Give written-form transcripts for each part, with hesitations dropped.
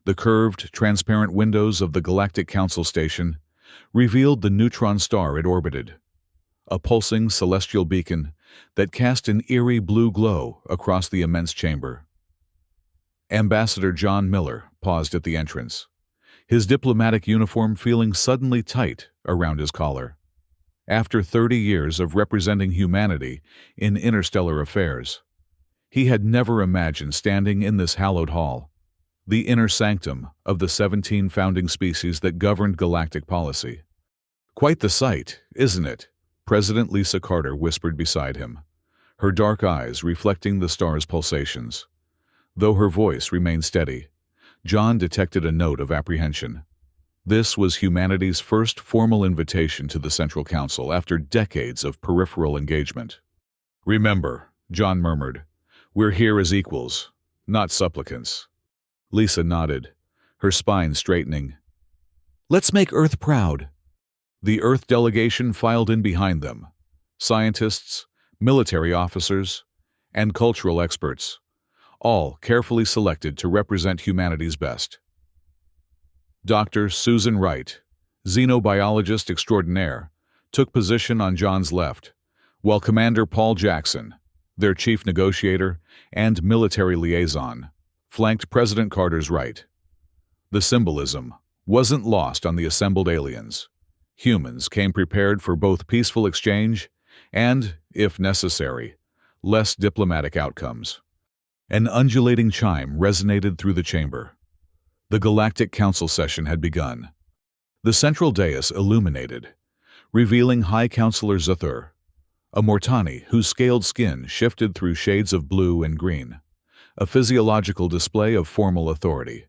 The curved, transparent windows of the Galactic Council station revealed the neutron star it orbited, a pulsing celestial beacon that cast an eerie blue glow across the immense chamber. Ambassador John Miller paused at the entrance, his diplomatic uniform feeling suddenly tight around his collar. After 30 years of representing humanity in interstellar affairs, he had never imagined standing in this hallowed hall, the inner sanctum of the 17 founding species that governed galactic policy. "Quite the sight, isn't it?" President Lisa Carter whispered beside him, her dark eyes reflecting the star's pulsations. Though her voice remained steady, John detected a note of apprehension. This was humanity's first formal invitation to the Central Council after decades of peripheral engagement. "Remember," John murmured, "we're here as equals, not supplicants." Lisa nodded, her spine straightening. "Let's make Earth proud." The Earth delegation filed in behind them, scientists, military officers, and cultural experts, all carefully selected to represent humanity's best. Dr. Susan Wright, xenobiologist extraordinaire, took position on John's left, while Commander Paul Jackson, their chief negotiator and military liaison, flanked President Carter's right. The symbolism wasn't lost on the assembled aliens. Humans came prepared for both peaceful exchange and, if necessary, less diplomatic outcomes. An undulating chime resonated through the chamber. The Galactic Council session had begun. The central dais illuminated, revealing High Counselor Zathur, a Mortani whose scaled skin shifted through shades of blue and green, a physiological display of formal authority.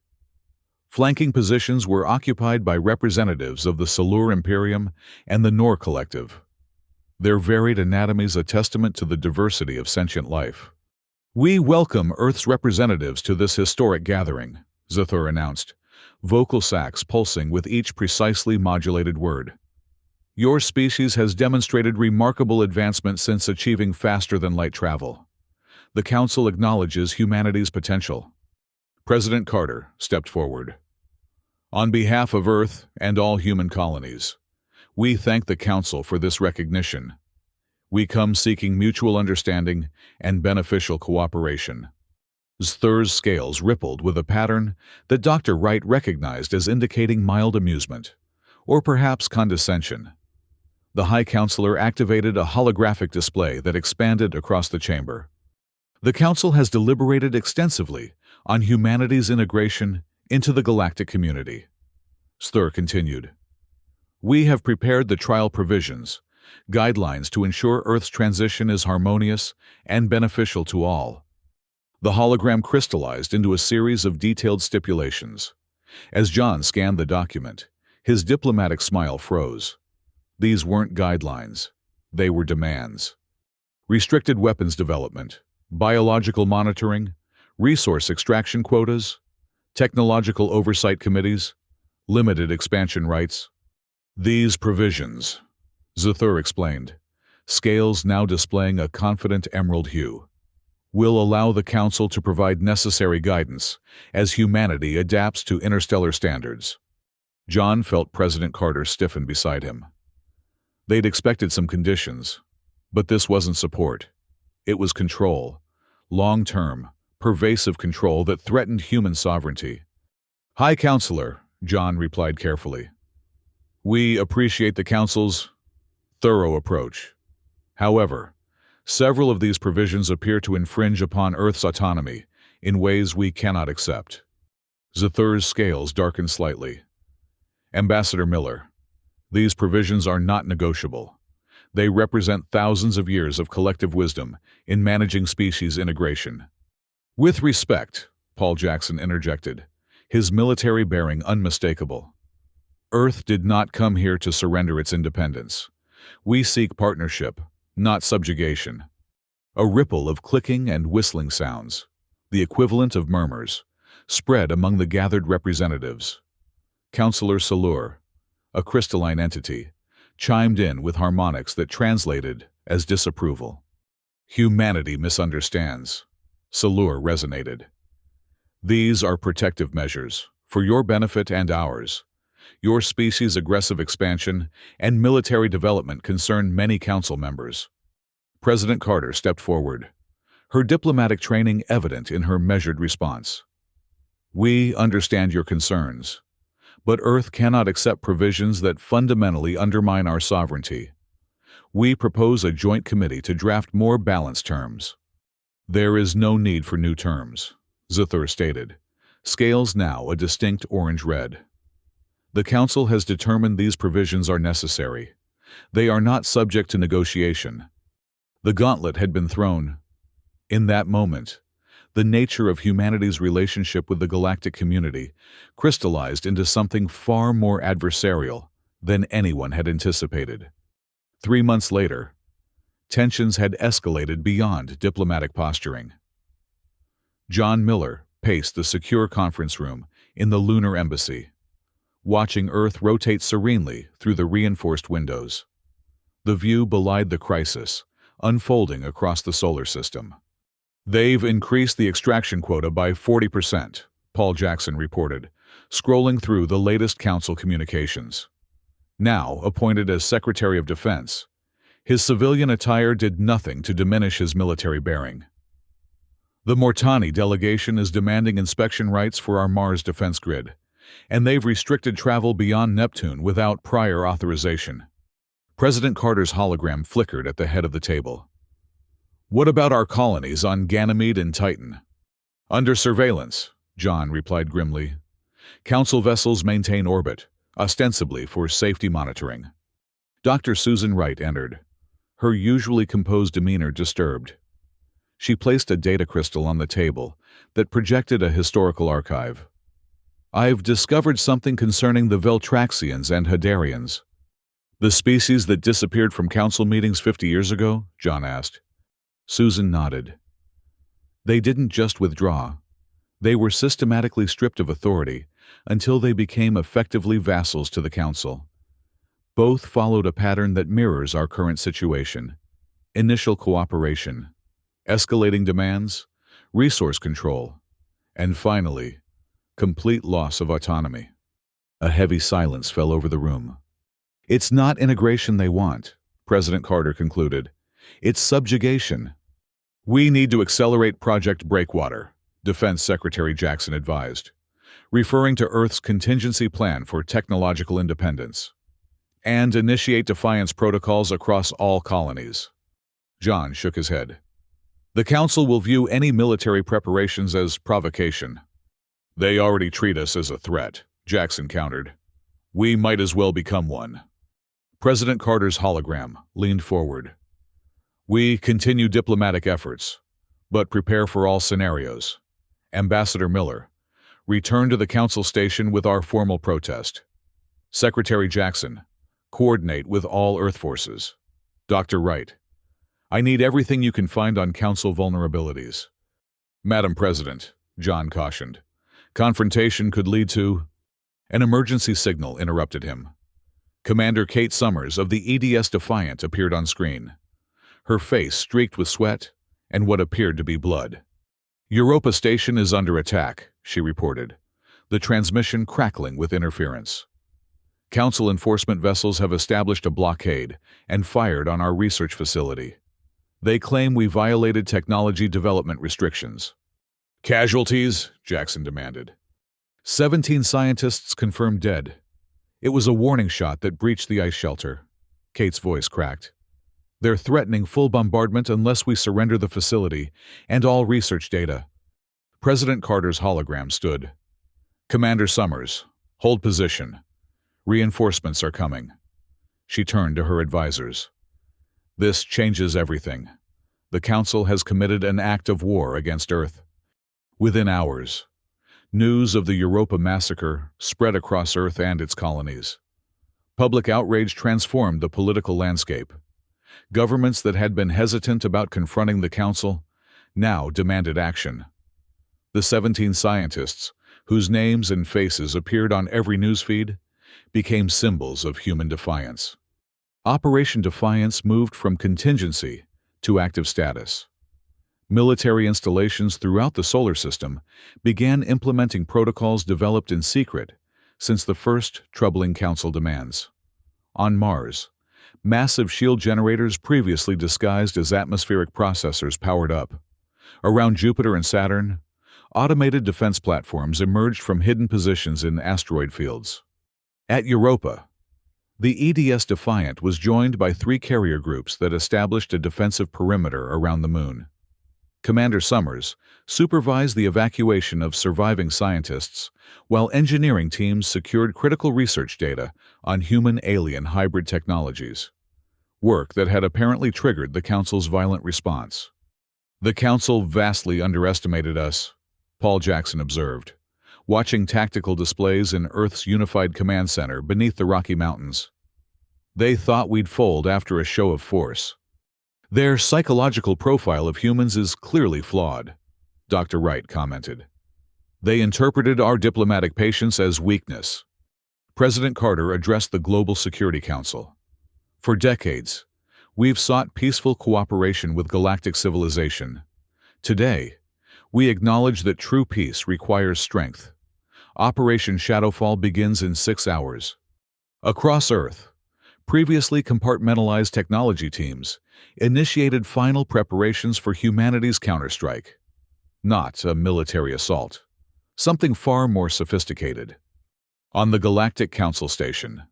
Flanking positions were occupied by representatives of the Salur Imperium and the Nor Collective, their varied anatomies a testament to the diversity of sentient life. "We welcome Earth's representatives to this historic gathering," Zathur announced, vocal sacs pulsing with each precisely modulated word. "Your species has demonstrated remarkable advancement since achieving faster-than-light travel. The Council acknowledges humanity's potential." President Carter stepped forward. "On behalf of Earth and all human colonies, we thank the Council for this recognition. We come seeking mutual understanding and beneficial cooperation." Zathur's scales rippled with a pattern that Dr. Wright recognized as indicating mild amusement, or perhaps condescension. The High Counselor activated a holographic display that expanded across the chamber. "The Council has deliberated extensively on humanity's integration into the galactic community," Zathur continued. "We have prepared the trial provisions, guidelines to ensure Earth's transition is harmonious and beneficial to all." The hologram crystallized into a series of detailed stipulations. As John scanned the document, his diplomatic smile froze. These weren't guidelines, they were demands. Restricted weapons development, biological monitoring, resource extraction quotas, technological oversight committees, limited expansion rights. "These provisions," Zathur explained, scales now displaying a confident emerald hue, "will allow the Council to provide necessary guidance as humanity adapts to interstellar standards." John felt President Carter stiffen beside him. They'd expected some conditions, but this wasn't support. It was control, long-term, pervasive control that threatened human sovereignty. "High Counselor," John replied carefully, "we appreciate the Council's thorough approach. However, several of these provisions appear to infringe upon Earth's autonomy in ways we cannot accept." Zathur's scales darkened slightly. "Ambassador Miller, these provisions are not negotiable. They represent thousands of years of collective wisdom in managing species integration." "With respect," Paul Jackson interjected, his military bearing unmistakable. "Earth did not come here to surrender its independence. We seek partnership, not subjugation." A ripple of clicking and whistling sounds, the equivalent of murmurs, spread among the gathered representatives. Counselor Salur, a crystalline entity, chimed in with harmonics that translated as disapproval. "Humanity misunderstands," Salur resonated. "These are protective measures For your benefit and ours, your species' aggressive expansion and military development concern many council members. President Carter stepped forward, her diplomatic training evident in her measured response. We understand your concerns, but Earth cannot accept provisions that fundamentally undermine our sovereignty. We propose a joint committee to draft more balanced terms. There is no need for new terms, Zathur stated, scales now a distinct orange-red. The Council has determined these provisions are necessary. They are not subject to negotiation. The gauntlet had been thrown. In that moment, the nature of humanity's relationship with the galactic community crystallized into something far more adversarial than anyone had anticipated. 3 months later, tensions had escalated beyond diplomatic posturing. John Miller paced the secure conference room in the lunar embassy, watching Earth rotate serenely through the reinforced windows. The view belied the crisis unfolding across the solar system. They've increased the extraction quota by 40%, Paul Jackson reported, scrolling through the latest council communications. Now appointed as Secretary of Defense, his civilian attire did nothing to diminish his military bearing. The Mortani delegation is demanding inspection rights for our Mars defense grid, and they've restricted travel beyond Neptune without prior authorization. President Carter's hologram flickered at the head of the table. What about our colonies on Ganymede and Titan? Under surveillance, John replied grimly. Council vessels maintain orbit, ostensibly for safety monitoring. Dr. Susan Wright entered, her usually composed demeanor disturbed. She placed a data crystal on the table that projected a historical archive. I've discovered something concerning the Veltraxians and Hadarians. The species that disappeared from council meetings 50 years ago? John asked. Susan nodded. They didn't just withdraw. They were systematically stripped of authority until they became effectively vassals to the council. Both followed a pattern that mirrors our current situation. Initial cooperation, escalating demands, resource control, and finally, complete loss of autonomy. A heavy silence fell over the room. It's not integration they want, President Carter concluded. It's subjugation. We need to accelerate Project Breakwater, Defense Secretary Jackson advised, referring to Earth's contingency plan for technological independence, and initiate defiance protocols across all colonies. John shook his head. The Council will view any military preparations as provocation. They already treat us as a threat, Jackson countered. We might as well become one. President Carter's hologram leaned forward. We continue diplomatic efforts, but prepare for all scenarios. Ambassador Miller, return to the Council station with our formal protest. Secretary Jackson, coordinate with all Earth forces. Dr. Wright, I need everything you can find on Council vulnerabilities. Madam President, John cautioned, confrontation could lead to... An emergency signal interrupted him. Commander Kate Summers of the EDS Defiant appeared on screen, her face streaked with sweat and what appeared to be blood. Europa Station is under attack, she reported, the transmission crackling with interference. Council enforcement vessels have established a blockade and fired on our research facility. They claim we violated technology development restrictions. Casualties? Jackson demanded. 17 scientists confirmed dead. It was a warning shot that breached the ice shelter. Kate's voice cracked. They're threatening full bombardment unless we surrender the facility and all research data. President Carter's hologram stood. Commander Summers, hold position. Reinforcements are coming. She turned to her advisors. This changes everything. The Council has committed an act of war against Earth. Within hours, news of the Europa massacre spread across Earth and its colonies. Public outrage transformed the political landscape. Governments that had been hesitant about confronting the Council now demanded action. The 17 scientists, whose names and faces appeared on every newsfeed, became symbols of human defiance. Operation Defiance moved from contingency to active status. Military installations throughout the solar system began implementing protocols developed in secret since the first troubling Council demands. On Mars, massive shield generators previously disguised as atmospheric processors powered up. Around Jupiter and Saturn, automated defense platforms emerged from hidden positions in asteroid fields. At Europa, the EDS Defiant was joined by 3 carrier groups that established a defensive perimeter around the Moon. Commander Summers supervised the evacuation of surviving scientists, while engineering teams secured critical research data on human-alien hybrid technologies, work that had apparently triggered the Council's violent response. "The Council vastly underestimated us," Paul Jackson observed, watching tactical displays in Earth's unified command center beneath the Rocky Mountains. "They thought we'd fold after a show of force. Their psychological profile of humans is clearly flawed," Dr. Wright commented. "They interpreted our diplomatic patience as weakness." President Carter addressed the Global Security Council. "For decades, we've sought peaceful cooperation with galactic civilization. Today, we acknowledge that true peace requires strength. Operation Shadowfall begins in 6 hours. Across Earth, previously compartmentalized technology teams initiated final preparations for humanity's counterstrike. Not a military assault. Something far more sophisticated. On the Galactic Council Station,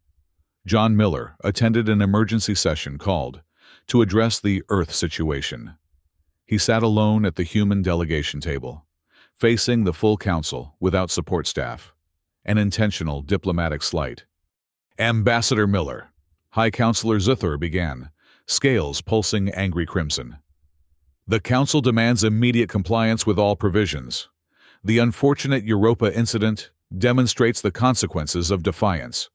John Miller attended an emergency session called to address the Earth situation. He sat alone at the human delegation table, facing the full council without support staff. An intentional diplomatic slight. "Ambassador Miller," High Counselor Zithor began, scales pulsing angry crimson. "The Council demands immediate compliance with all provisions. The unfortunate Europa incident demonstrates the consequences of defiance."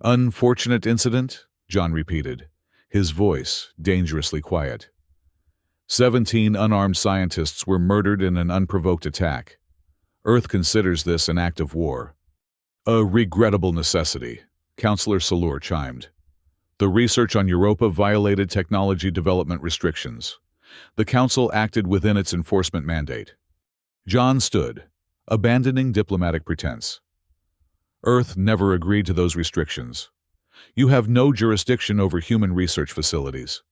"Unfortunate incident?" John repeated, his voice dangerously quiet. 17 unarmed scientists were murdered in an unprovoked attack. Earth considers this an act of war. "A regrettable necessity," Counselor Salur chimed. "The research on Europa violated technology development restrictions. The Council acted within its enforcement mandate." John stood, abandoning diplomatic pretense. "Earth never agreed to those restrictions. You have no jurisdiction over human research facilities."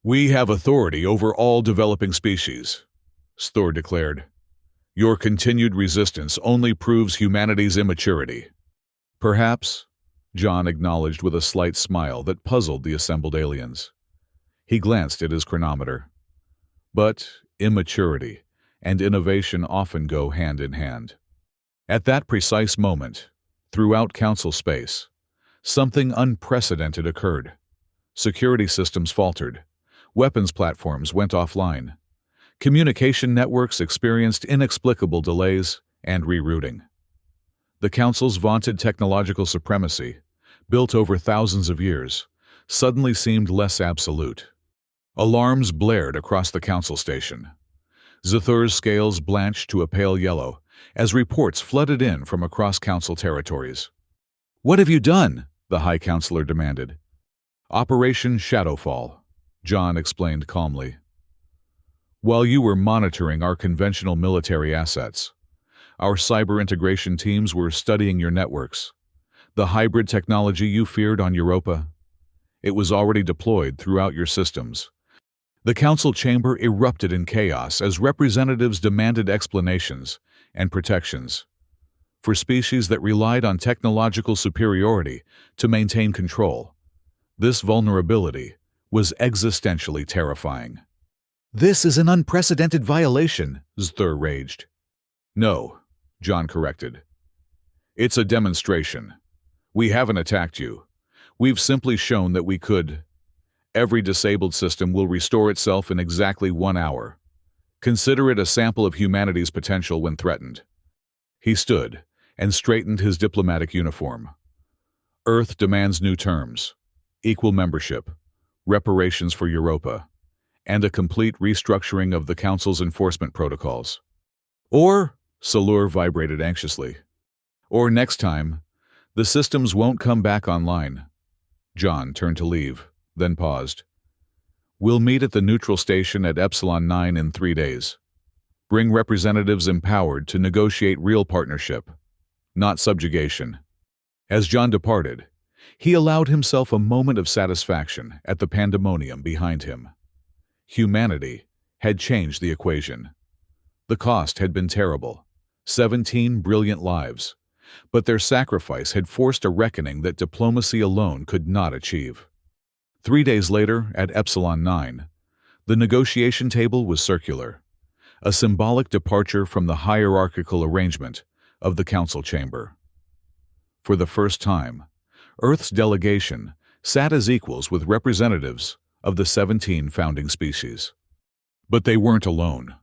"We have authority over all developing species," Sthor declared. "Your continued resistance only proves humanity's immaturity." "Perhaps," John acknowledged with a slight smile that puzzled the assembled aliens. He glanced at his chronometer. But immaturity and innovation often go hand in hand. At that precise moment, throughout Council space, something unprecedented occurred. Security systems faltered. Weapons platforms went offline. Communication networks experienced inexplicable delays and rerouting. The Council's vaunted technological supremacy, built over thousands of years, suddenly seemed less absolute. Alarms blared across the Council station. Zithor's scales blanched to a pale yellow as reports flooded in from across Council territories. "What have you done?" the High Counselor demanded. "Operation Shadowfall," John explained calmly. "While you were monitoring our conventional military assets, our cyber integration teams were studying your networks. The hybrid technology you feared on Europa, it was already deployed throughout your systems." The Council chamber erupted in chaos as representatives demanded explanations and protections. For species that relied on technological superiority to maintain control, this vulnerability was existentially terrifying. "This is an unprecedented violation," Zthor raged. "No," John corrected. "It's a demonstration. We haven't attacked you. We've simply shown that we could. Every disabled system will restore itself in exactly 1 hour. Consider it a sample of humanity's potential when threatened." He stood and straightened his diplomatic uniform. "Earth demands new terms, equal membership, reparations for Europa, and a complete restructuring of the Council's enforcement protocols. Or," Salur vibrated anxiously, "or next time, the systems won't come back online." John turned to leave, then paused. We'll meet at the neutral station at Epsilon 9 in 3 days. Bring representatives empowered to negotiate real partnership, not subjugation. As John departed, he allowed himself a moment of satisfaction at the pandemonium behind him. Humanity had changed the equation. The cost had been terrible, 17 brilliant lives, but their sacrifice had forced a reckoning that diplomacy alone could not achieve. 3 days later, at Epsilon 9, the negotiation table was circular, a symbolic departure from the hierarchical arrangement of the council chamber. For the first time, Earth's delegation sat as equals with representatives of the 17 founding species. But they weren't alone.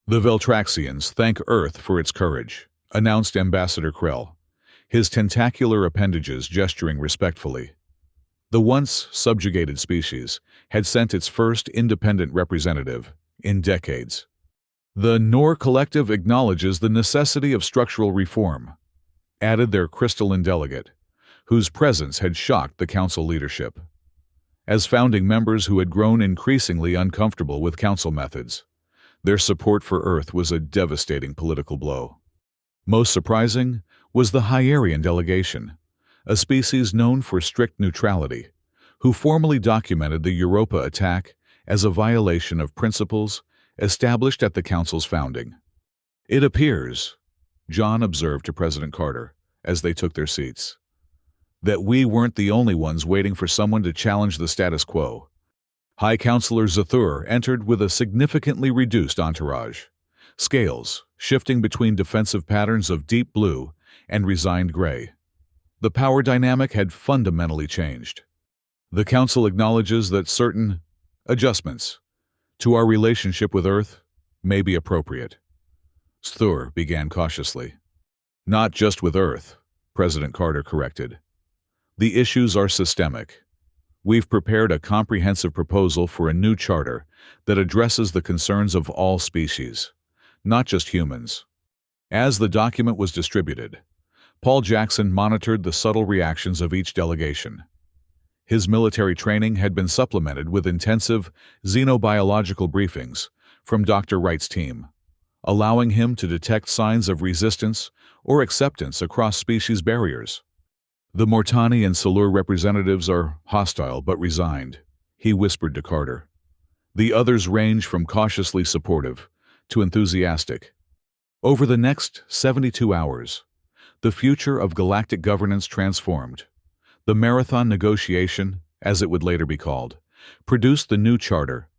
The Veltraxians thank Earth for its courage, announced Ambassador Krell, his tentacular appendages gesturing respectfully. The once subjugated species had sent its first independent representative in decades. The Nor Collective acknowledges the necessity of structural reform, added their crystalline delegate, whose presence had shocked the council leadership. As founding members who had grown increasingly uncomfortable with council methods, their support for Earth was a devastating political blow. Most surprising was the Hyerian delegation, a species known for strict neutrality, who formally documented the Europa attack as a violation of principles established at the Council's founding. "It appears," John observed to President Carter as they took their seats, "that we weren't the only ones waiting for someone to challenge the status quo." High Counselor Zathur entered with a significantly reduced entourage, scales shifting between defensive patterns of deep blue and resigned gray. The power dynamic had fundamentally changed. "The Council acknowledges that certain adjustments to our relationship with Earth may be appropriate." Zathur began cautiously. "Not just with Earth," President Carter corrected. "The issues are systemic. We've prepared a comprehensive proposal for a new charter that addresses the concerns of all species, not just humans." As the document was distributed, Paul Jackson monitored the subtle reactions of each delegation. His military training had been supplemented with intensive xenobiological briefings from Dr. Wright's team, allowing him to detect signs of resistance or acceptance across species barriers. "The Mortani and Salur representatives are hostile but resigned," he whispered to Carter. "The others range from cautiously supportive to enthusiastic." Over the next 72 hours, the future of galactic governance transformed. The Marathon Negotiation, as it would later be called, produced the new charter,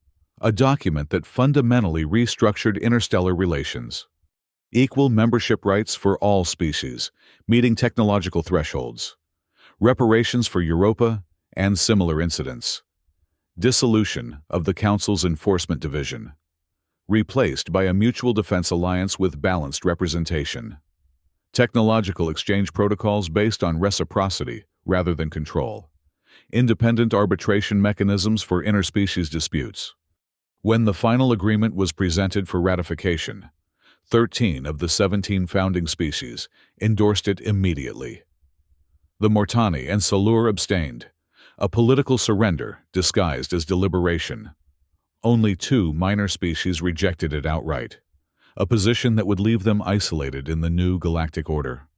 a document that fundamentally restructured interstellar relations. Equal membership rights for all species, meeting technological thresholds. Reparations for Europa and similar incidents. Dissolution of the Council's Enforcement Division. Replaced by a mutual defense alliance with balanced representation. Technological exchange protocols based on reciprocity rather than control. Independent arbitration mechanisms for interspecies disputes. When the final agreement was presented for ratification, 13 of the 17 founding species endorsed it immediately. The Mortani and Salur abstained, a political surrender disguised as deliberation. Only 2 minor species rejected it outright, a position that would leave them isolated in the new galactic order.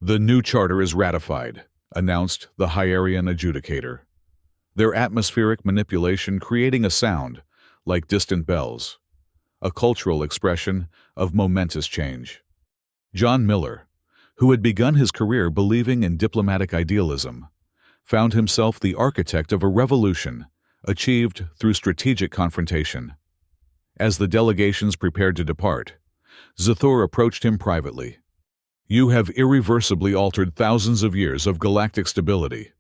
"The new charter is ratified," announced the Hyerian adjudicator, their atmospheric manipulation creating a sound like distant bells, a cultural expression of momentous change. John Miller, who had begun his career believing in diplomatic idealism, found himself the architect of a revolution achieved through strategic confrontation. As the delegations prepared to depart, Zathur approached him privately. "You have irreversibly altered thousands of years of galactic stability,"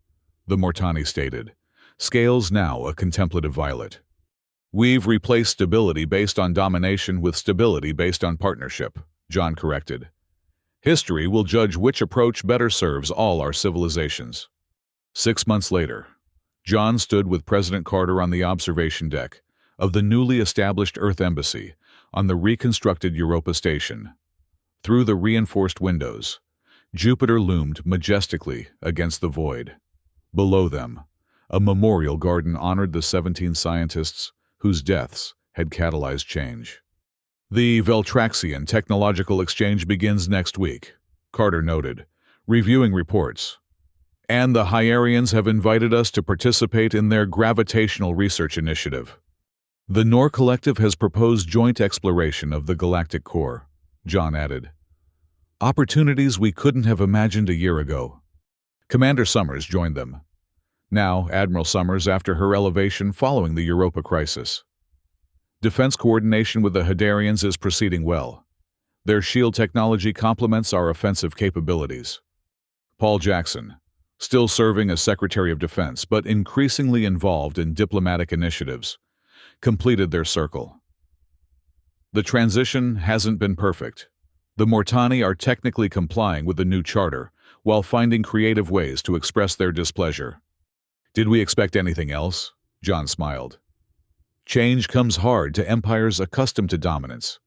the Mortani stated, scales now a contemplative violet. "We've replaced stability based on domination with stability based on partnership," John corrected. "History will judge which approach better serves all our civilizations." 6 months later, John stood with President Carter on the observation deck of the newly established Earth Embassy on the reconstructed Europa Station. Through the reinforced windows, Jupiter loomed majestically against the void. Below them, A memorial garden honored the 17 scientists whose deaths had catalyzed change. The Veltraxian technological exchange begins next week, Carter noted, reviewing reports. And the Hyarians have invited us to participate in their gravitational research initiative. The Nor Collective has proposed joint exploration of the galactic core, John added. Opportunities we couldn't have imagined a year ago. Commander Summers joined them. Now Admiral Summers after her elevation following the Europa crisis. Defense coordination with the Hadarians is proceeding well. Their shield technology complements our offensive capabilities. Paul Jackson, still serving as Secretary of Defense but increasingly involved in diplomatic initiatives, completed their circle. The transition hasn't been perfect. The Mortani are technically complying with the new charter while finding creative ways to express their displeasure. Did we expect anything else? John smiled. Change comes hard to empires accustomed to dominance.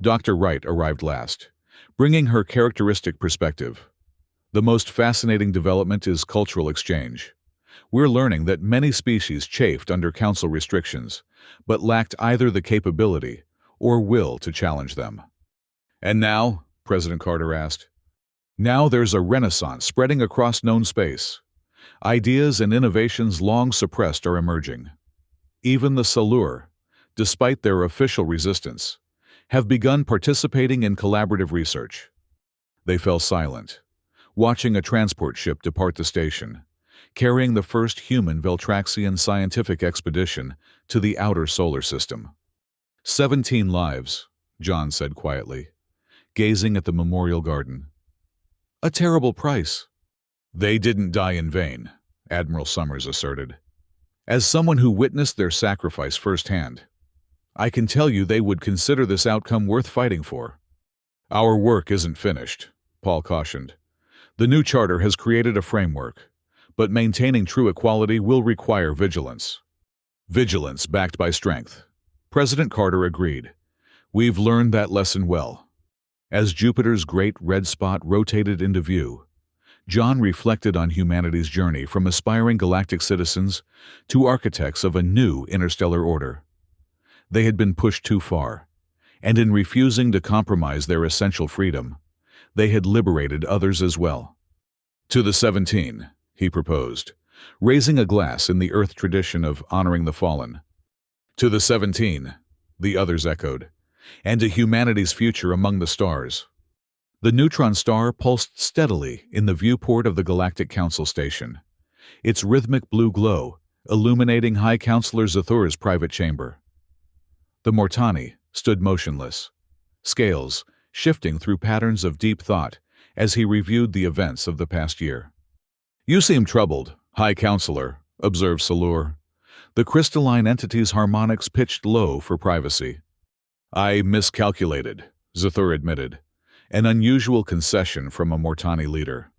Dr. Wright arrived last, bringing her characteristic perspective. The most fascinating development is cultural exchange. We're learning that many species chafed under council restrictions, but lacked either the capability or will to challenge them. And now, President Carter asked, now there's a renaissance spreading across known space. Ideas and innovations long suppressed are emerging. Even the Salur, despite their official resistance, have begun participating in collaborative research. They fell silent, watching a transport ship depart the station, carrying the first human Veltraxian scientific expedition to the outer solar system. 17 lives, John said quietly, gazing at the memorial garden. A terrible price. They didn't die in vain, Admiral Summers asserted. As someone who witnessed their sacrifice firsthand, I can tell you they would consider this outcome worth fighting for. Our work isn't finished, Paul cautioned. The new charter has created a framework, but maintaining true equality will require vigilance. Vigilance backed by strength. President Carter agreed. We've learned that lesson well. As Jupiter's great red spot rotated into view, John reflected on humanity's journey from aspiring galactic citizens to architects of a new interstellar order. They had been pushed too far, and in refusing to compromise their essential freedom, they had liberated others as well. To the 17, he proposed, raising a glass in the Earth tradition of honoring the fallen. To the 17, the others echoed, and to humanity's future among the stars. The neutron star pulsed steadily in the viewport of the Galactic Council station, its rhythmic blue glow illuminating High Counselor Zathur's private chamber. The Mortani stood motionless, scales shifting through patterns of deep thought as he reviewed the events of the past year. You seem troubled, High Counselor, observed Salur. The crystalline entity's harmonics pitched low for privacy. I miscalculated, Zathur admitted, an unusual concession from a Mortani leader.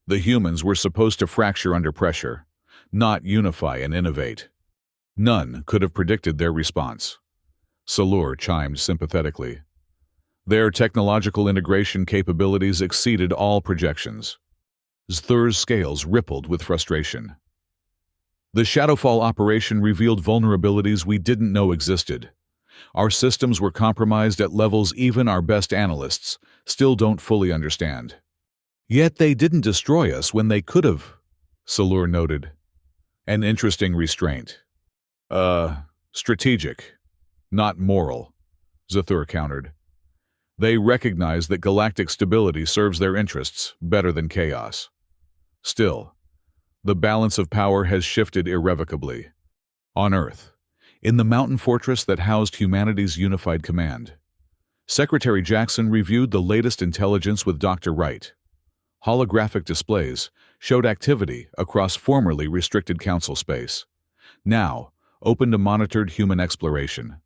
The humans were supposed to fracture under pressure, not unify and innovate. None could have predicted their response. Salur chimed sympathetically. Their technological integration capabilities exceeded all projections. Zathur's scales rippled with frustration. The Shadowfall operation revealed vulnerabilities we didn't know existed. Our systems were compromised at levels even our best analysts still don't fully understand. Yet they didn't destroy us when they could have, Salur noted. An interesting restraint. Strategic, not moral, Zathur countered. They recognize that galactic stability serves their interests better than chaos. Still, the balance of power has shifted irrevocably. On Earth, in the mountain fortress that housed humanity's unified command, Secretary Jackson reviewed the latest intelligence with Dr. Wright. Holographic displays showed activity across formerly restricted council space, now open to monitored human exploration.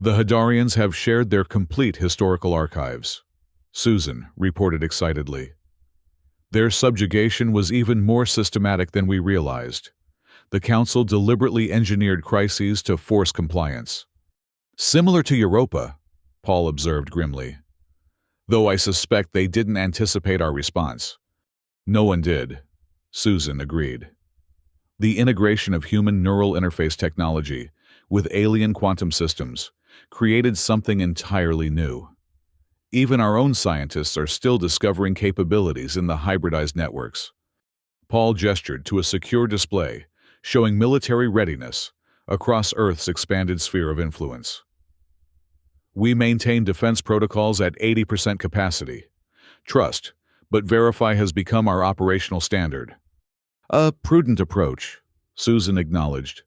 The Hadarians have shared their complete historical archives, Susan reported excitedly. Their subjugation was even more systematic than we realized. The Council deliberately engineered crises to force compliance. Similar to Europa, Paul observed grimly. Though I suspect they didn't anticipate our response. No one did, Susan agreed. The integration of human neural interface technology with alien quantum systems created something entirely new. Even our own scientists are still discovering capabilities in the hybridized networks. Paul gestured to a secure display showing military readiness across Earth's expanded sphere of influence. We maintain defense protocols at 80% capacity. Trust, but verify has become our operational standard. A prudent approach, Susan acknowledged.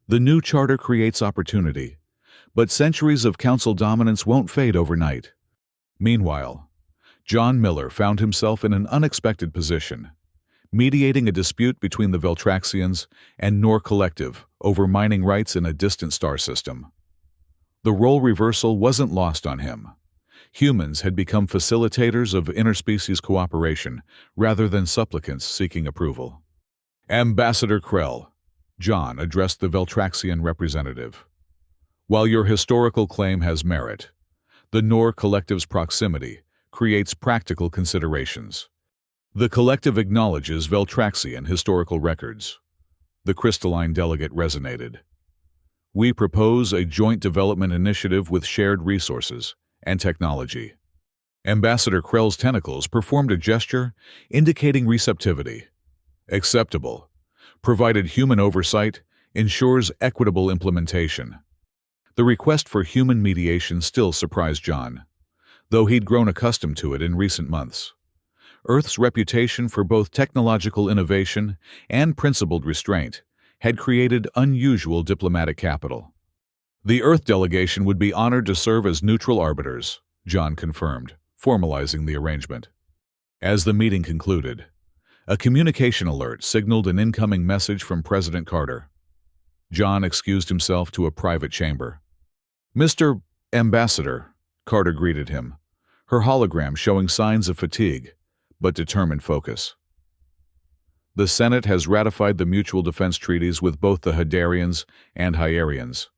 The new charter creates opportunity, but centuries of council dominance won't fade overnight. Meanwhile, John Miller found himself in an unexpected position, mediating a dispute between the Veltraxians and Nor Collective over mining rights in a distant star system. The role reversal wasn't lost on him. Humans had become facilitators of interspecies cooperation rather than supplicants seeking approval. Ambassador Krell, John addressed the Veltraxian representative. While your historical claim has merit, the Nor Collective's proximity creates practical considerations. The collective acknowledges Veltraxian historical records. The crystalline delegate resonated. We propose a joint development initiative with shared resources and technology. Ambassador Krell's tentacles performed a gesture indicating receptivity. Acceptable, provided human oversight ensures equitable implementation. The request for human mediation still surprised John, though he'd grown accustomed to it in recent months. Earth's reputation for both technological innovation and principled restraint had created unusual diplomatic capital. The Earth delegation would be honored to serve as neutral arbiters, John confirmed, formalizing the arrangement. As the meeting concluded, a communication alert signaled an incoming message from President Carter. John excused himself to a private chamber. Mr. Ambassador, Carter greeted him, her hologram showing signs of fatigue, but determined focus. The Senate has ratified the mutual defense treaties with both the Hadarians and Hyarians.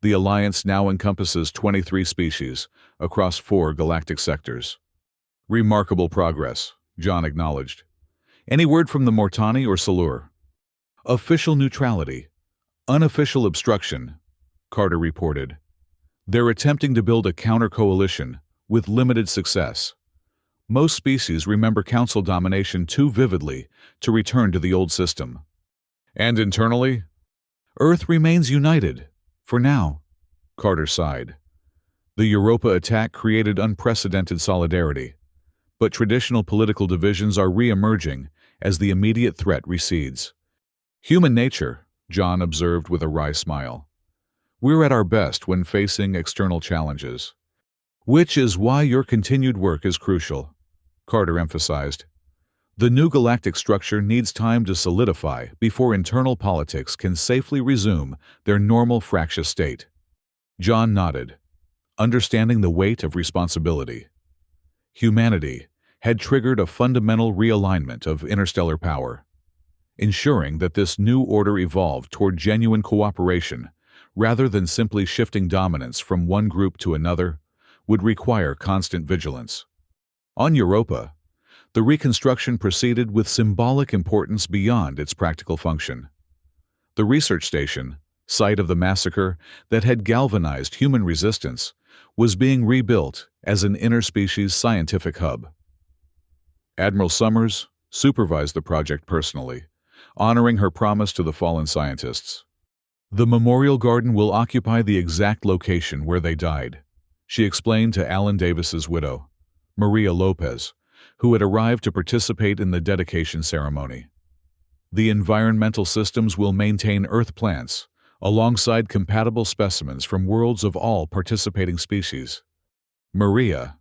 The alliance now encompasses 23 species across 4 galactic sectors. Remarkable progress, John acknowledged. Any word from the Mortani or Salur? Official neutrality. Unofficial obstruction, Carter reported. They're attempting to build a counter-coalition with limited success. Most species remember council domination too vividly to return to the old system. And internally? Earth remains united, for now, Carter sighed. The Europa attack created unprecedented solidarity, but traditional political divisions are re-emerging as the immediate threat recedes. Human nature, John observed with a wry smile. We're at our best when facing external challenges. Which is why your continued work is crucial, Carter emphasized. The new galactic structure needs time to solidify before internal politics can safely resume their normal fractious state. John nodded, understanding the weight of responsibility. Humanity had triggered a fundamental realignment of interstellar power. Ensuring that this new order evolved toward genuine cooperation rather than simply shifting dominance from one group to another would require constant vigilance. On Europa, the reconstruction proceeded with symbolic importance beyond its practical function. The research station, site of the massacre that had galvanized human resistance, was being rebuilt as an interspecies scientific hub. Admiral Summers supervised the project personally, honoring her promise to the fallen scientists. The memorial garden will occupy the exact location where they died, she explained to Alan Davis's widow, Maria Lopez, who had arrived to participate in the dedication ceremony. The environmental systems will maintain Earth plants, alongside compatible specimens from worlds of all participating species. Maria,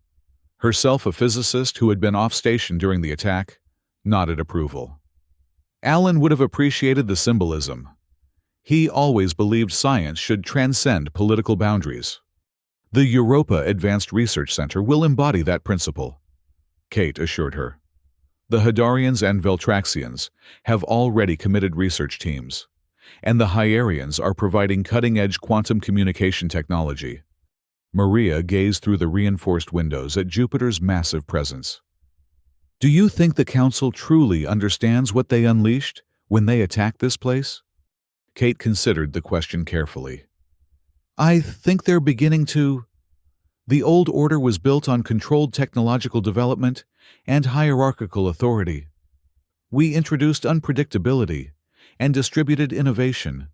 herself a physicist who had been off-station during the attack, nodded approval. Alan would have appreciated the symbolism. He always believed science should transcend political boundaries. The Europa Advanced Research Center will embody that principle, Kate assured her. The Hadarians and Veltraxians have already committed research teams, and the Hyarians are providing cutting-edge quantum communication technology. Maria gazed through the reinforced windows at Jupiter's massive presence. Do you think the Council truly understands what they unleashed When they attacked this place? Kate considered the question carefully. I think they're beginning to. The old order was built on controlled technological development and hierarchical authority. We introduced unpredictability and distributed innovation.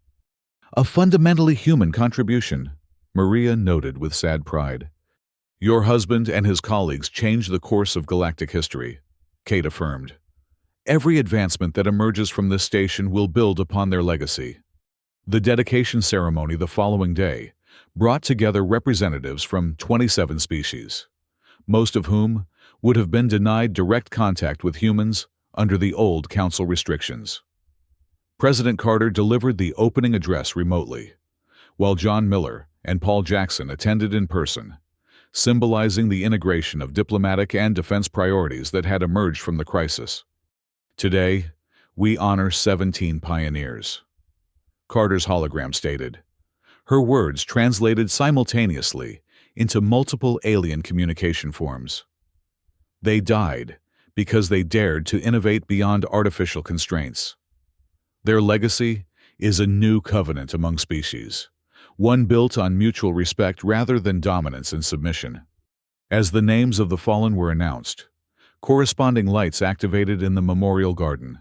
A fundamentally human contribution, Maria noted with sad pride. Your husband and his colleagues changed the course of galactic history, Kate affirmed. Every advancement that emerges from this station will build upon their legacy. The dedication ceremony the following day brought together representatives from 27 species, most of whom would have been denied direct contact with humans under the old council restrictions. President Carter delivered the opening address remotely, while John Miller and Paul Jackson attended in person, symbolizing the integration of diplomatic and defense priorities that had emerged from the crisis. Today, we honor 17 pioneers. Carter's hologram stated. Her words translated simultaneously into multiple alien communication forms. They died because they dared to innovate beyond artificial constraints. Their legacy is a new covenant among species, one built on mutual respect rather than dominance and submission. As the names of the fallen were announced, corresponding lights activated in the memorial garden,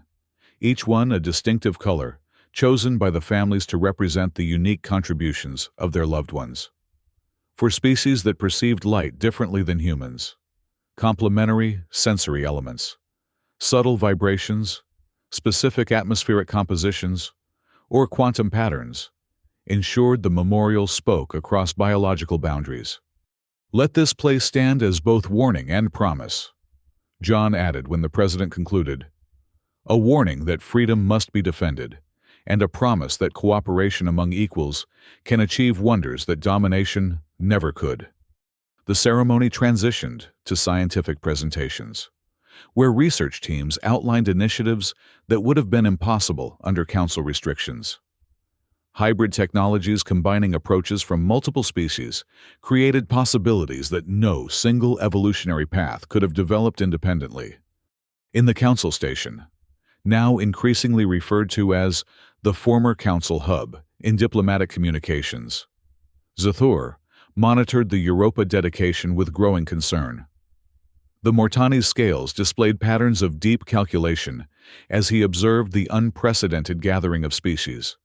each one a distinctive color, chosen by the families to represent the unique contributions of their loved ones. For species that perceived light differently than humans, complementary sensory elements, subtle vibrations, specific atmospheric compositions, or quantum patterns ensured the memorial spoke across biological boundaries. Let this place stand as both warning and promise, John added when the president concluded. A warning that freedom must be defended, and a promise that cooperation among equals can achieve wonders that domination never could. The ceremony transitioned to scientific presentations, where research teams outlined initiatives that would have been impossible under council restrictions. Hybrid technologies combining approaches from multiple species created possibilities that no single evolutionary path could have developed independently. In the council station, now increasingly referred to as the former council hub in diplomatic communications, Zathur monitored the Europa dedication with growing concern. The Mortani's scales displayed patterns of deep calculation as he observed the unprecedented gathering of species.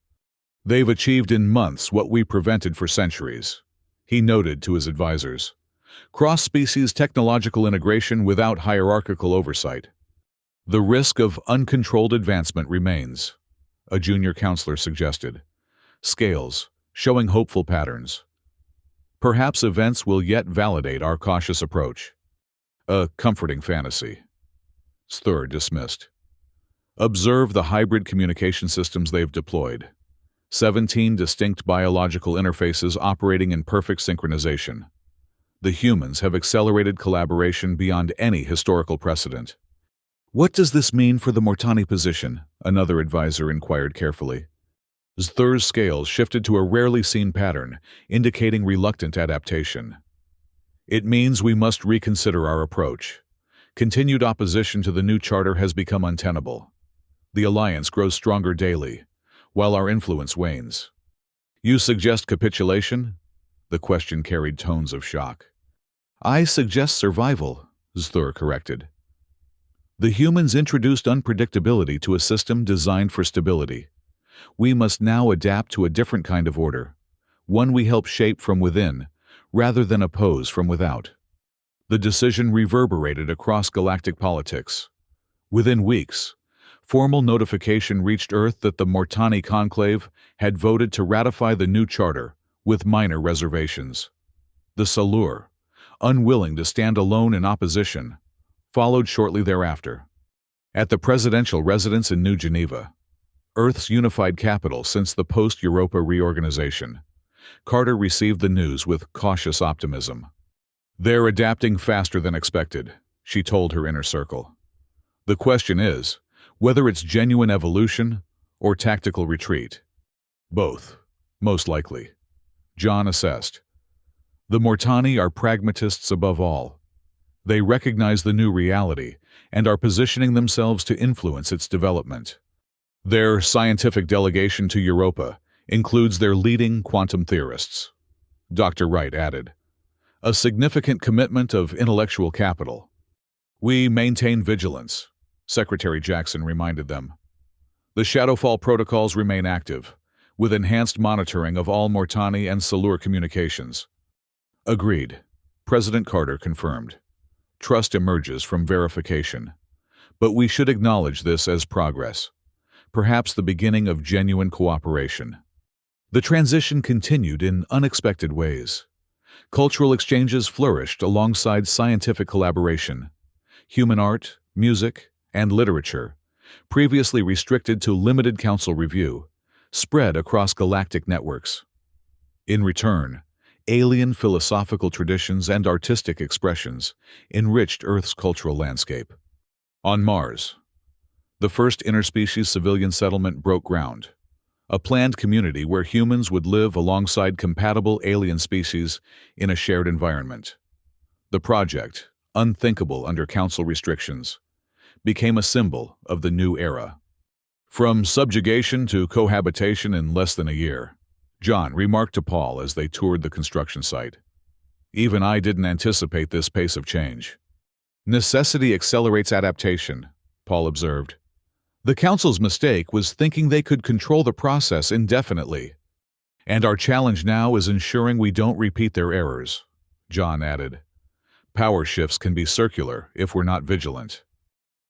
They've achieved in months what we prevented for centuries, he noted to his advisors. Cross-species technological integration without hierarchical oversight. The risk of uncontrolled advancement remains, a junior counselor suggested. Scales, showing hopeful patterns. Perhaps events will yet validate our cautious approach. A comforting fantasy. Sthur dismissed. Observe the hybrid communication systems they've deployed. 17 distinct biological interfaces operating in perfect synchronization. The humans have accelerated collaboration beyond any historical precedent. What does this mean for the Mortani position? Another advisor inquired carefully. Sthur's scales shifted to a rarely seen pattern, indicating reluctant adaptation. It means we must reconsider our approach. Continued opposition to the new charter has become untenable. The alliance grows stronger daily, while our influence wanes. You suggest capitulation? The question carried tones of shock. I suggest survival, Sthur corrected. The humans introduced unpredictability to a system designed for stability. We must now adapt to a different kind of order, one we help shape from within, rather than oppose from without. The decision reverberated across galactic politics. Within weeks, formal notification reached Earth that the Mortani Conclave had voted to ratify the new charter, with minor reservations. The Salur, unwilling to stand alone in opposition, followed shortly thereafter. At the presidential residence in New Geneva, Earth's unified capital since the post-Europa reorganization, Carter received the news with cautious optimism. They're adapting faster than expected, she told her inner circle. The question is, whether it's genuine evolution or tactical retreat. Both, most likely, John assessed. The Mortani are pragmatists above all. They recognize the new reality and are positioning themselves to influence its development. Their scientific delegation to Europa includes their leading quantum theorists, Dr. Wright added. A significant commitment of intellectual capital. We maintain vigilance, Secretary Jackson reminded them. The Shadowfall protocols remain active, with enhanced monitoring of all Mortani and Salur communications. Agreed, President Carter confirmed. Trust emerges from verification. But we should acknowledge this as progress, perhaps the beginning of genuine cooperation. The transition continued in unexpected ways. Cultural exchanges flourished alongside scientific collaboration. Human art, music, and literature, previously restricted to limited council review, spread across galactic networks. In return, alien philosophical traditions and artistic expressions enriched Earth's cultural landscape. On Mars, the first interspecies civilian settlement broke ground, a planned community where humans would live alongside compatible alien species in a shared environment. The project, unthinkable under council restrictions, became a symbol of the new era. From subjugation to cohabitation in less than a year, John remarked to Paul as they toured the construction site. Even I didn't anticipate this pace of change. Necessity accelerates adaptation, Paul observed. The council's mistake was thinking they could control the process indefinitely. And our challenge now is ensuring we don't repeat their errors, John added. Power shifts can be circular if we're not vigilant.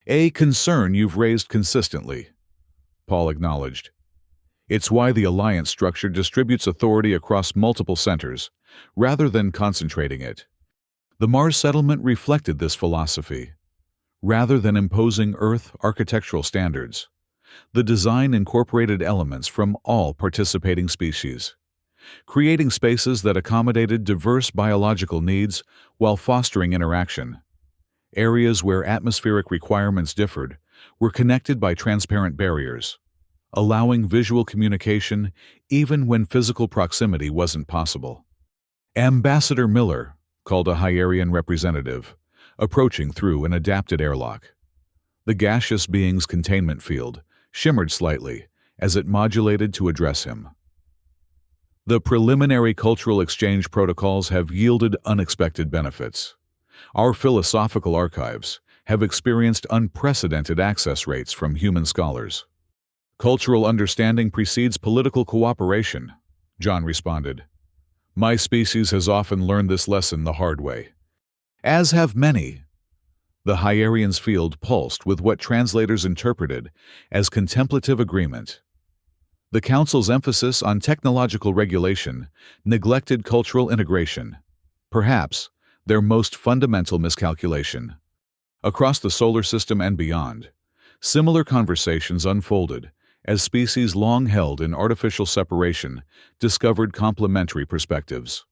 A concern you've raised consistently, Paul acknowledged. It's why the alliance structure distributes authority across multiple centers, rather than concentrating it. The Mars settlement reflected this philosophy. Rather than imposing Earth architectural standards, the design incorporated elements from all participating species, creating spaces that accommodated diverse biological needs while fostering interaction. Areas where atmospheric requirements differed were connected by transparent barriers, allowing visual communication even when physical proximity wasn't possible. Ambassador Miller called a Hyerian representative, approaching through an adapted airlock. The gaseous being's containment field shimmered slightly as it modulated to address him. The preliminary cultural exchange protocols have yielded unexpected benefits. Our philosophical archives have experienced unprecedented access rates from human scholars. Cultural understanding precedes political cooperation, John responded. My species has often learned this lesson the hard way. As have many. The Hyerian's field pulsed with what translators interpreted as contemplative agreement. The Council's emphasis on technological regulation neglected cultural integration, perhaps their most fundamental miscalculation. Across the solar system and beyond, similar conversations unfolded as species long held in artificial separation discovered complementary perspectives.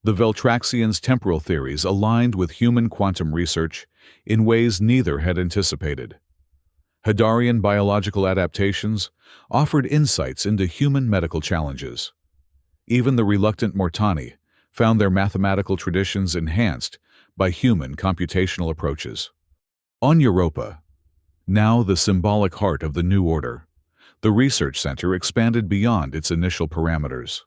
The Veltraxians' temporal theories aligned with human quantum research in ways neither had anticipated. Hadarian biological adaptations offered insights into human medical challenges. Even the reluctant Mortani found their mathematical traditions enhanced by human computational approaches. On Europa, now the symbolic heart of the new order, the research center expanded beyond its initial parameters.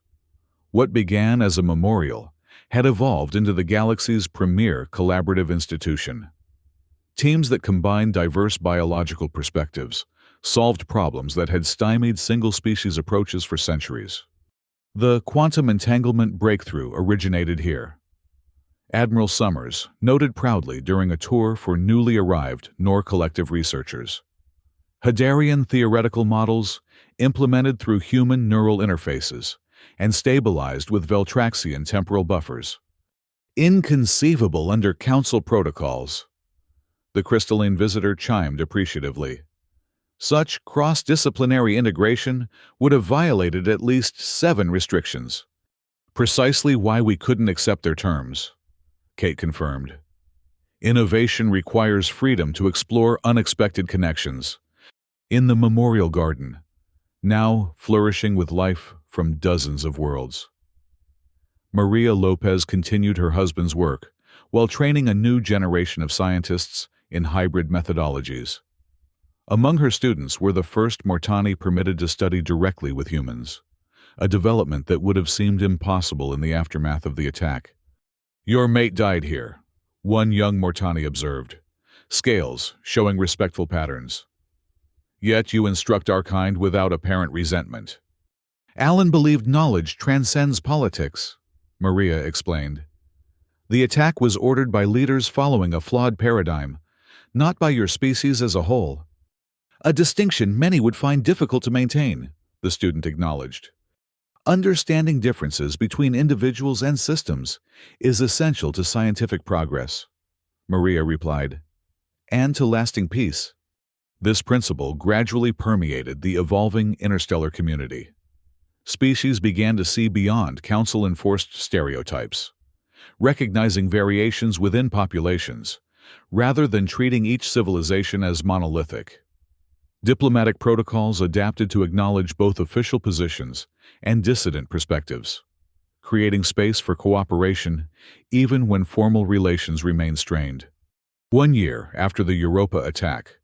What began as a memorial had evolved into the galaxy's premier collaborative institution. Teams that combined diverse biological perspectives solved problems that had stymied single-species approaches for centuries. The quantum entanglement breakthrough originated here. Admiral Summers noted proudly during a tour for newly arrived Nor Collective researchers. Hadarian theoretical models implemented through human neural interfaces and stabilized with Veltraxian temporal buffers. Inconceivable under Council protocols. The crystalline visitor chimed appreciatively. Such cross-disciplinary integration would have violated at least 7 restrictions. Precisely why we couldn't accept their terms, Kate confirmed. Innovation requires freedom to explore unexpected connections. In the Memorial Garden, now flourishing with life from dozens of worlds. Maria Lopez continued her husband's work while training a new generation of scientists in hybrid methodologies. Among her students were the first Mortani permitted to study directly with humans, a development that would have seemed impossible in the aftermath of the attack. "Your mate died here," one young Mortani observed, scales showing respectful patterns. "Yet you instruct our kind without apparent resentment." "Alan believed knowledge transcends politics," Maria explained. "The attack was ordered by leaders following a flawed paradigm, not by your species as a whole." "A distinction many would find difficult to maintain," the student acknowledged. "Understanding differences between individuals and systems is essential to scientific progress," Maria replied, "and to lasting peace." This principle gradually permeated the evolving interstellar community. Species began to see beyond council-enforced stereotypes, recognizing variations within populations, rather than treating each civilization as monolithic. Diplomatic protocols adapted to acknowledge both official positions and dissident perspectives, creating space for cooperation even when formal relations remained strained. 1 year after the Europa attack,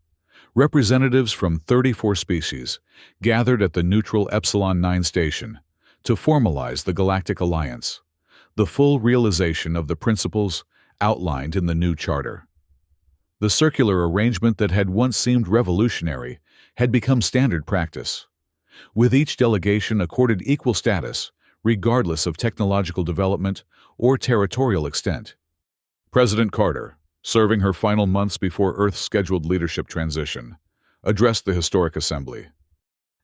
representatives from 34 species gathered at the neutral Epsilon 9 station to formalize the Galactic Alliance, the full realization of the principles outlined in the new charter. The circular arrangement that had once seemed revolutionary had become standard practice, with each delegation accorded equal status regardless of technological development or territorial extent. President Carter, serving her final months before Earth's scheduled leadership transition, addressed the historic assembly.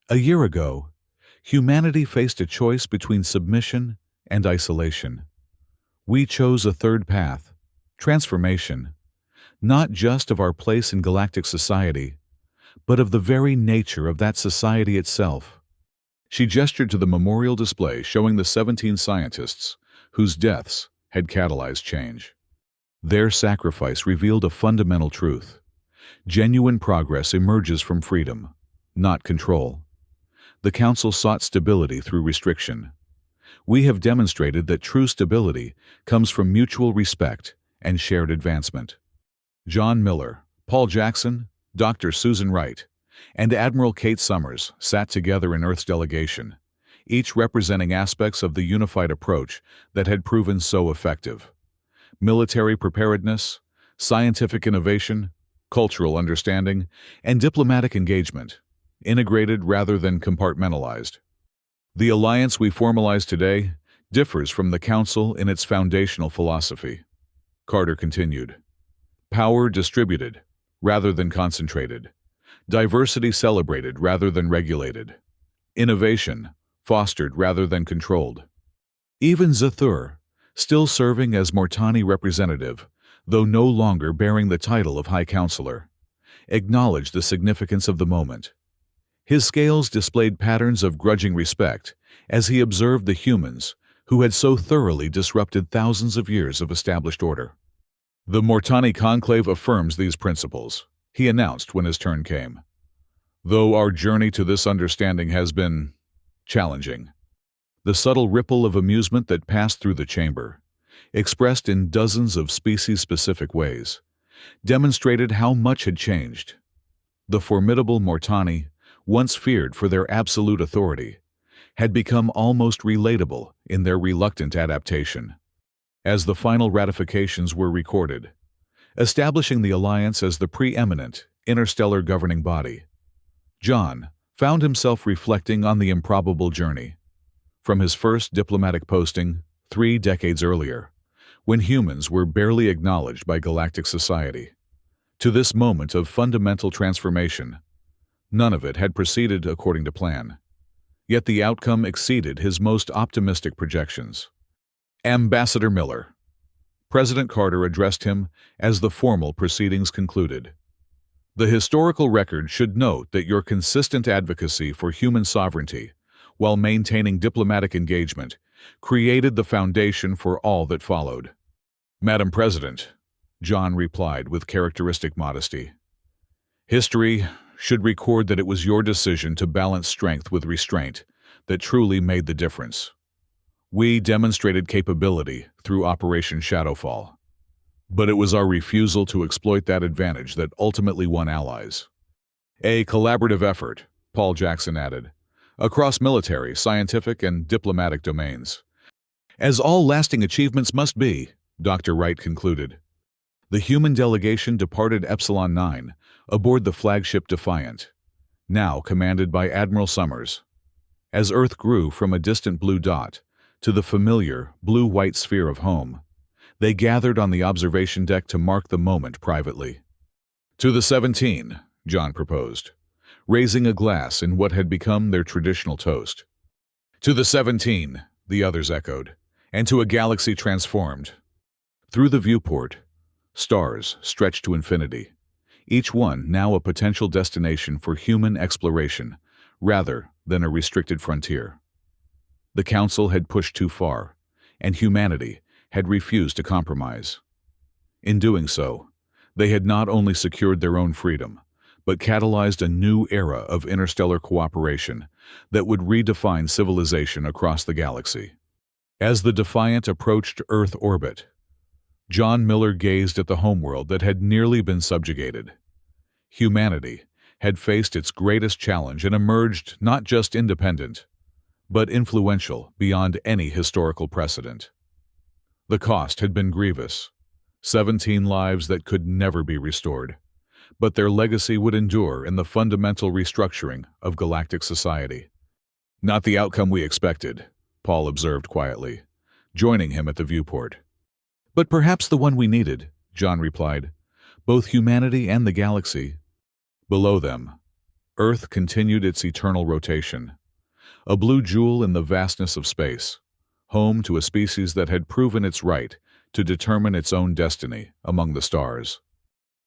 "A year ago, humanity faced a choice between submission and isolation. We chose a third path, transformation, not just of our place in galactic society, but of the very nature of that society itself." She gestured to the memorial display showing the 17 scientists whose deaths had catalyzed change. Their sacrifice revealed a fundamental truth. Genuine progress emerges from freedom, not control. The Council sought stability through restriction. We have demonstrated that true stability comes from mutual respect and shared advancement. John Miller, Paul Jackson, Dr. Susan Wright, and Admiral Kate Summers sat together in Earth's delegation, each representing aspects of the unified approach that had proven so effective. Military preparedness, scientific innovation, cultural understanding, and diplomatic engagement, integrated rather than compartmentalized. "The alliance we formalize today differs from the Council in its foundational philosophy," Carter continued. "Power distributed rather than concentrated. Diversity celebrated rather than regulated. Innovation fostered rather than controlled." Even Zathur, still serving as Mortani representative, though no longer bearing the title of High Counselor, acknowledged the significance of the moment. His scales displayed patterns of grudging respect as he observed the humans who had so thoroughly disrupted thousands of years of established order. "The Mortani Conclave affirms these principles," he announced when his turn came. "Though our journey to this understanding has been challenging." The subtle ripple of amusement that passed through the chamber, expressed in dozens of species-specific ways, demonstrated how much had changed. The formidable Mortani, once feared for their absolute authority, had become almost relatable in their reluctant adaptation. As the final ratifications were recorded, establishing the alliance as the preeminent interstellar governing body, John found himself reflecting on the improbable journey. From his first diplomatic posting 3 decades earlier, when humans were barely acknowledged by galactic society, to this moment of fundamental transformation, none of it had proceeded according to plan. Yet the outcome exceeded his most optimistic projections. "Ambassador Miller," President Carter addressed him as the formal proceedings concluded. "The historical record should note that your consistent advocacy for human sovereignty, while maintaining diplomatic engagement, created the foundation for all that followed." "Madam President," John replied with characteristic modesty, "history should record that it was your decision to balance strength with restraint that truly made the difference. We demonstrated capability through Operation Shadowfall, but it was our refusal to exploit that advantage that ultimately won allies. A collaborative effort, Paul Jackson added, across military, scientific, and diplomatic domains. As all lasting achievements must be, Dr. Wright concluded. The human delegation departed Epsilon 9 aboard the flagship Defiant, now commanded by Admiral Summers. As Earth grew from a distant blue dot to the familiar blue-white sphere of home, they gathered on the observation deck to mark the moment privately. "To the 17, John proposed, raising a glass in what had become their traditional toast. "To the 17, the others echoed, "and to a galaxy transformed." Through the viewport, stars stretched to infinity, each one now a potential destination for human exploration rather than a restricted frontier. The Council had pushed too far, and humanity had refused to compromise. In doing so, they had not only secured their own freedom, but catalyzed a new era of interstellar cooperation that would redefine civilization across the galaxy. As the Defiant approached Earth orbit, John Miller gazed at the homeworld that had nearly been subjugated. Humanity had faced its greatest challenge and emerged not just independent, but influential beyond any historical precedent. The cost had been grievous, 17 lives that could never be restored, but their legacy would endure in the fundamental restructuring of galactic society. "Not the outcome we expected," Paul observed quietly, joining him at the viewport. "But perhaps the one we needed," John replied. "Both humanity and the galaxy." Below them, Earth continued its eternal rotation, a blue jewel in the vastness of space, home to a species that had proven its right to determine its own destiny among the stars.